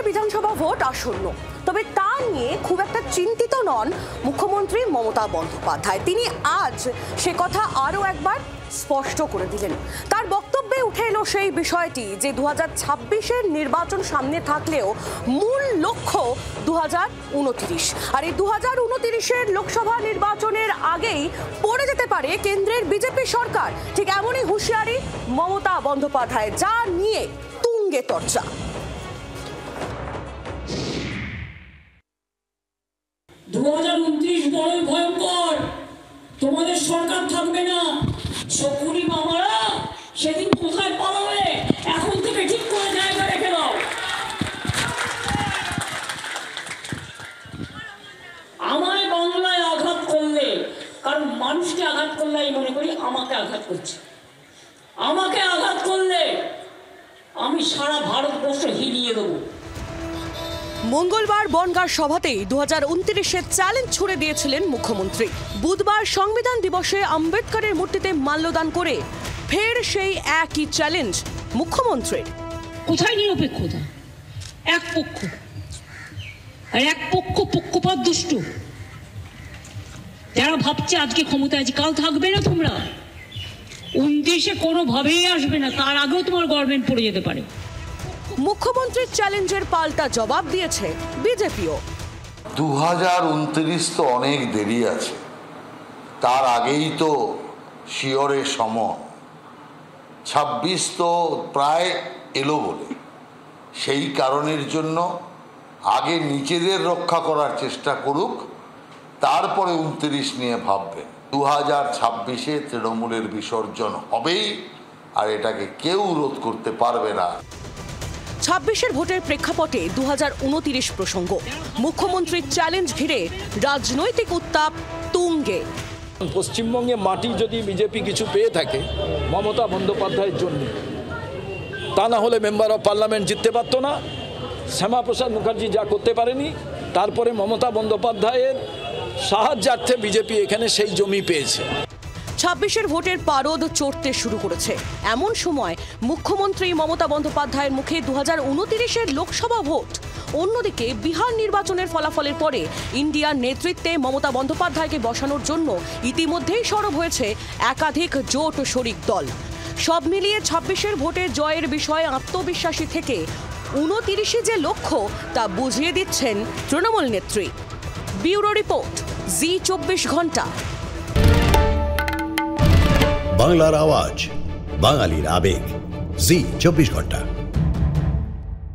বিধানসভা ভোট আসন্ন, তবে তা নিয়ে খুব একটা চিন্তিত নন মুখ্যমন্ত্রী মমতা বন্দ্যোপাধ্যায়। তিনি আজ সে কথা আরও একবার স্পষ্ট করে দিলেন। তার বক্তব্যে উঠে এলো সেই বিষয়টি যে 2026-এর নির্বাচন সামনে থাকলেও মূল লক্ষ্য 2029, আর এই 2029-এর লোকসভা নির্বাচনের আগেই পড়ে যেতে পারে কেন্দ্রের বিজেপি সরকার। ঠিক এমনই হুঁশিয়ারি মমতা বন্দ্যোপাধ্যায়, যা নিয়ে তুঙ্গে চর্চা। 2029 বড়ই ভয়ঙ্কর, তোমাদের সরকার থাকবে না। শকুনি মামারা সেদিন কোথায় পালাবে, এখন থেকে ঠিক করে জায়গা রেখে দাও। আমায় বাংলায় আঘাত করলে, কারণ মানুষকে আঘাত করলে আমি মনে করি আমাকে আঘাত করছে। আমাকে আঘাত করলে আমি সারা ভারতবর্ষ হিলিয়ে দেবো। মঙ্গলবার বনগাঁর সভাতেই 2029-এর চ্যালেঞ্জ ছুড়ে দিয়েছিলেন মুখ্যমন্ত্রী। বুধবার সংবিধান দিবসে আম্বেদকরের মূর্তিতে মাল্যদান করে ফের সেই একই চ্যালেঞ্জ মুখ্যমন্ত্রীর। কোথায় নিরপেক্ষতা? এক পক্ষ, আর এক পক্ষ পক্ষপাত দুষ্ট, যারা ভাবছে আজকে ক্ষমতা আছে কাল থাকবে না। তোমরা 29-এ কোনোভাবেই আসবে না, তার আগেও তোমার গভর্নমেন্ট পড়ে যেতে পারে। মুখ্যমন্ত্রীর চ্যালেঞ্জের পাল্টা জবাব দিয়েছে বিজেপিও। 2029 তো অনেক দেরি আছে, তার আগেই তো শিয়রের সময়। 26 তো প্রায় এলো বলে, সেই কারণের জন্য আগে নিজেদের রক্ষা করার চেষ্টা করুক, তারপরে 29 নিয়ে ভাববেন। 2026-এ তৃণমূলের বিসর্জন হবেই, আর এটাকে কেউ রোধ করতে পারবে না। 26-এর ভোটের প্রেক্ষাপটে 2029 প্রসঙ্গ, মুখ্যমন্ত্রীর চ্যালেঞ্জ ঘিরে রাজনৈতিক উত্তাপ তুঙ্গে। পশ্চিমবঙ্গে মাটি যদি বিজেপি কিছু পেয়ে থাকে মমতা বন্দ্যোপাধ্যায়ের জন্য, তা না হলে মেম্বার অফ পার্লামেন্ট জিততে পারতো না। শ্যামাপ্রসাদ মুখার্জি যা করতে পারেনি, তারপরে মমতা বন্দ্যোপাধ্যায়ের সাহায্যার্থে বিজেপি এখানে সেই জমি পেয়েছে। 26-এর ভোটের পারদ চড়তে শুরু করেছে। এমন সময় মুখ্যমন্ত্রী মমতা বন্দ্যোপাধ্যায়ের মুখে 2029-এর লোকসভা ভোট। অন্যদিকে বিহার নির্বাচনের ফলাফলের পরে ইন্ডিয়ার নেতৃত্বে মমতা বন্দ্যোপাধ্যায়কে বসানোর জন্য ইতিমধ্যেই সরব হয়েছে একাধিক জোট শরিক দল। সব মিলিয়ে 26-এর ভোটের জয়ের বিষয়ে আত্মবিশ্বাসী থেকে 29-এ যে লক্ষ্য তা বুঝিয়ে দিচ্ছেন তৃণমূল নেত্রী। ব্যুরো রিপোর্ট, জি 24 ঘন্টা। বাংলার আওয়াজ, বাঙালির আবেগ, জি 24 ঘন্টা।